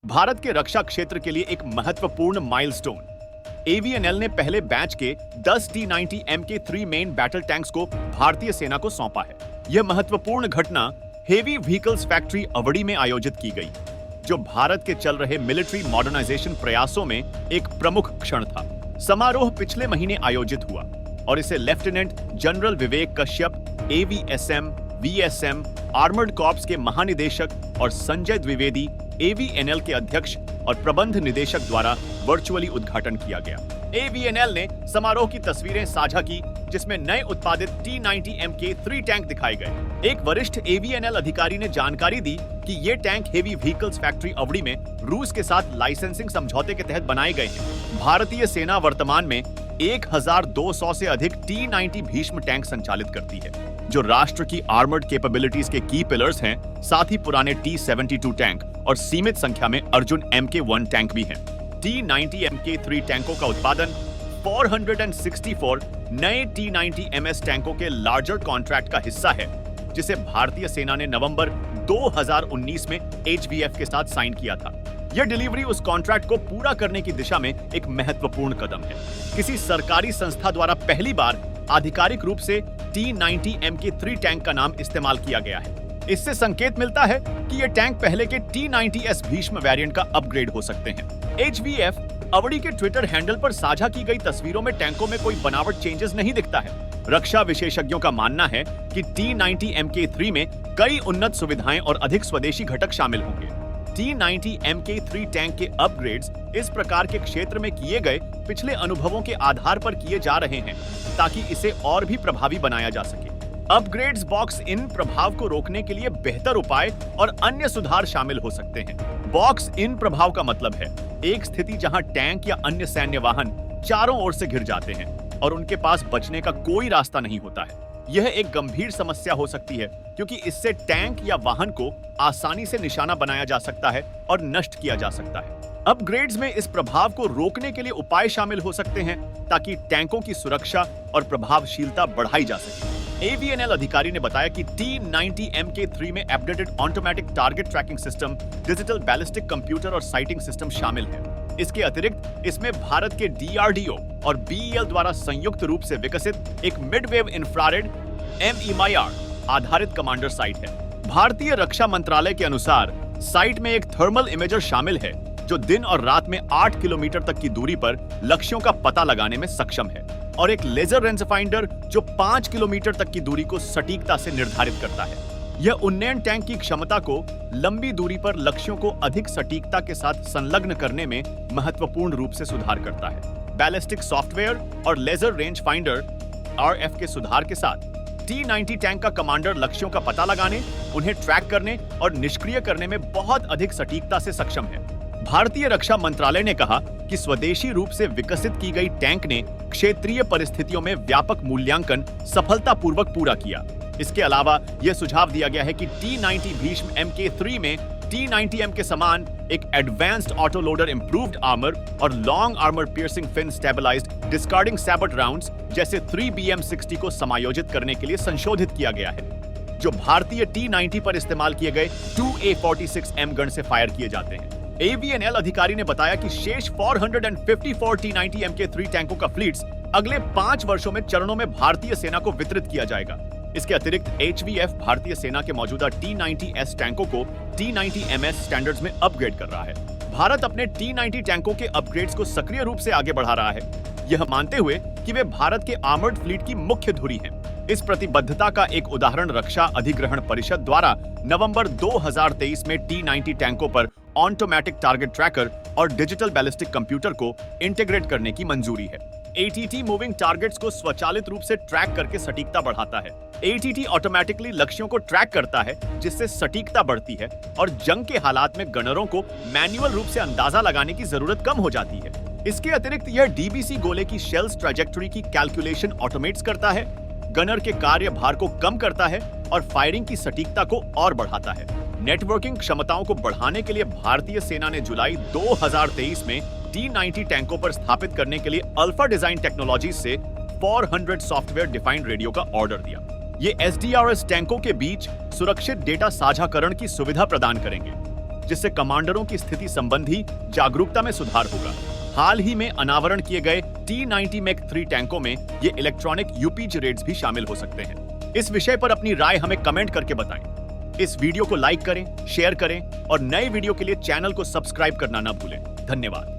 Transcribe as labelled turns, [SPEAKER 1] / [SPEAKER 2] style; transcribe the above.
[SPEAKER 1] भारत के रक्षा क्षेत्र के लिए एक महत्वपूर्ण माइलस्टोन। एवीएनएल ने पहले बैच के 10 T-90 Mk3 main battle tanks को भारतीय सेना को सौंपा है। यह महत्वपूर्ण घटना हेवी व्हीकल्स फैक्ट्री अवड़ी में आयोजित की गई, जो भारत के चल रहे मिलिट्री मॉडर्नाइजेशन प्रयासों में एक प्रमुख क्षण था। समारोह पिछले महीने आयोजित हुआ और इसे lieutenant general Vivek Kashyap, AVSM, VSM, armoured corps के महानिदेशक और संजय द्विवेदी, एवीएनएल के अध्यक्ष और प्रबंध निदेशक द्वारा वर्चुअली उद्घाटन किया गया। एवीएनएल ने समारोह की तस्वीरें साझा की, जिसमें नए उत्पादित T-90 Mk3 टैंक दिखाए गए। एक वरिष्ठ एवीएनएल अधिकारी ने जानकारी दी कि ये टैंक हेवी व्हीकल्स फैक्ट्री अवड़ी में रूस के साथ लाइसेंसिंग समझौते के तहत बनाए गए हैं। भारतीय सेना वर्तमान में 1200 से अधिक T-90 भीष्म टैंक संचालित करती है, जो राष्ट्र की आर्मर्ड कैपेबिलिटीज के की पिलर्स हैं। साथ ही पुराने T-72 टैंक और सीमित संख्या में अर्जुन Mk1 टैंक भी हैं। T-90 Mk3 टैंकों का उत्पादन 464 नए T-90 MS टैंकों के लार्जर कॉन्ट्रैक्ट का हिस्सा है, जिसे भारतीय सेना ने नवंबर 2019 में HVF के साथ साइन किया था। यह डिलीवरी उस कॉन्ट्रैक्ट को पूरा करने की दिशा में एक महत्वपूर्ण कदम है। किसी सरकारी संस्था द्वारा पहली बार आधिकारिक रूप से T-90 Mk3 टैंक का नाम इस्तेमाल किया गया है। इससे संकेत मिलता है कि ये टैंक पहले के T-90S भीष्म वेरिएंट का अपग्रेड हो सकते हैं। HVF अवड़ी के ट्विटर हैंडल पर साझा की गई तस्वीरों में टैंकों में कोई बनावट चेंजेस नहीं दिखता है। रक्षा विशेषज्ञों का मानना है कि T-90 Mk3 में कई उन्नत सुविधाएं और अधिक स्वदेशी घटक शामिल होंगे। T-90 Mk3 टैंक के अपग्रेड्स इस प्रकार के क्षेत्र में किए गए पिछले अनुभवों के आधार पर किए जा रहे हैं, ताकि इसे और भी प्रभावी बनाया जा सके। अपग्रेड्स बॉक्स इन प्रभाव को रोकने के लिए बेहतर उपाय और अन्य सुधार शामिल हो सकते हैं। बॉक्स इन प्रभाव का मतलब है एक स्थिति जहां टैंक या अन्य सैन्य वाहन चारों ओर से घिर जाते हैं और उनके पास बचने का कोई रास्ता नहीं होता है। यह एक गंभीर समस्या हो सकती है, क्योंकि इससे टैंक या वाहन को आसानी से निशाना बनाया जा सकता है और नष्ट किया जा सकता है। अपग्रेड्स में इस प्रभाव को रोकने के लिए उपाय शामिल हो सकते हैं, ताकि टैंकों की सुरक्षा और प्रभावशीलता बढ़ाई जा सके। एवीएनएल अधिकारी ने बताया कि T-90 Mk3 में updated automatic target tracking system, digital ballistic computer और साइटिंग सिस्टम शामिल है। इसके अतिरिक्त इसमें भारत के DRDO और BEL द्वारा संयुक्त रूप से विकसित एक मिडवेव इंफ्रारेड MEMR आधारित कमांडर साइट है। भारतीय रक्षा मंत्रालय के अनुसार साइट में एक थर्मल इमेजर शामिल है, जो दिन और रात में 8 किलोमीटर तक की दूरी पर लक्ष्यों का पता लगाने में सक्षम है, और एक लेजर रेंज फाइंडर जो 5 किलोमीटर तक की दूरी को सटीकता से निर्धारित करता है। यह उन्नयन टैंक की क्षमता को लंबी दूरी पर लक्ष्यों को अधिक सटीकता के साथ संलग्न करने में महत्वपूर्ण रूप से सुधार करता है। बैलिस्टिक सॉफ्टवेयर और लेजर रेंज फाइंडर RF के सुधार के साथ T-90 टैंक का कमांडर लक्ष्यों का पता लगाने, उन्हें ट्रैक करने और निष्क्रिय करने में बहुत अधिक सटीकता से सक्षम है। भारतीय रक्षा मंत्रालय ने कहा कि स्वदेशी रूप से विकसित की गई टैंक ने क्षेत्रीय परिस्थितियों में व्यापक मूल्यांकन सफलतापूर्वक पूरा किया। इसके अलावा यह सुझाव दिया गया है कि T-90 भीष्म Mk3 में T-90M के समान एक advanced auto loader, improved armour और long armour piercing fin stabilised discarding sabot rounds जैसे 3BM60 को समायोजित करने के लिए संशोधित किया गया है, जो भारतीय T-90 पर इस्तेमाल किए गए 2A46M गन से फायर किए जाते हैं। एवीएनएल अधिकारी ने बताया कि शेष 454 T-90 Mk3 टैंकों का फ्लीट्स अगले 5 वर्षों में चरणों में भारतीय सेना को वितरित किया जाएगा। इसके अतिरिक्त HVF भारतीय सेना के मौजूदा T-90S टैंकों को T-90 MS स्टैंडर्ड्स में अपग्रेड कर रहा है। भारत अपने T-90 टैंकों के अपग्रेड्स को सक्रिय रूप से आगे बढ़ा रहा है, यह मानते हुए कि वे भारत के आर्मर्ड फ्लीट की मुख्य धुरी हैं। इस प्रतिबद्धता का एक उदाहरण रक्षा अधिग्रहण परिषद द्वारा नवंबर 2023 में T-90 टैंकों पर ऑटोमेटिक टारगेट ट्रैकर और डिजिटल बैलिस्टिक कंप्यूटर को इंटीग्रेट करने की मंजूरी है। ATT मूविंग टारगेट्स को स्वचालित रूप से ट्रैक करके सटीकता बढ़ाता है। ATT ऑटोमेटिकली लक्ष्यों को ट्रैक करता है, जिससे सटीकता बढ़ती है और जंग के हालात में गनरों को मैन्युअल रूप से अंदाजा लगाने की जरूरत कम हो जाती है। इसके अतिरिक्त यह DBC गोले की शेल्स ट्रैजेक्टरी की कैलकुलेशन ऑटोमेट्स करता है, गनर के कार्यभार को कम करता है और फायरिंग की सटीकता को और बढ़ाता है। नेटवर्किंग क्षमताओं को बढ़ाने के लिए भारतीय सेना ने जुलाई 2023 में T-90 टैंकों पर स्थापित करने के लिए अल्फा डिजाइन टेक्नोलॉजीज से 400 सॉफ्टवेयर डिफाइंड रेडियो का ऑर्डर दिया। ये SDRS टैंकों के बीच सुरक्षित डेटा साझाकरण की सुविधा प्रदान करेंगे। जिससे कमांडरों की स्थिति संबंधी जागरूकता में सुधार होगा। हाल ही में अनावरण किए गए T-90 मैक 3 टैंकों में ये इलेक्ट्रॉनिक यूपीजी रेड्स भी शामिल हो सकते हैं। इस विषय पर अपनी राय हमें कमेंट करके बताएं। इस वीडियो को लाइक करें, शेयर करें और नए वीडियो के लिए चैनल को सब्सक्राइब करना ना भूलें। धन्यवाद।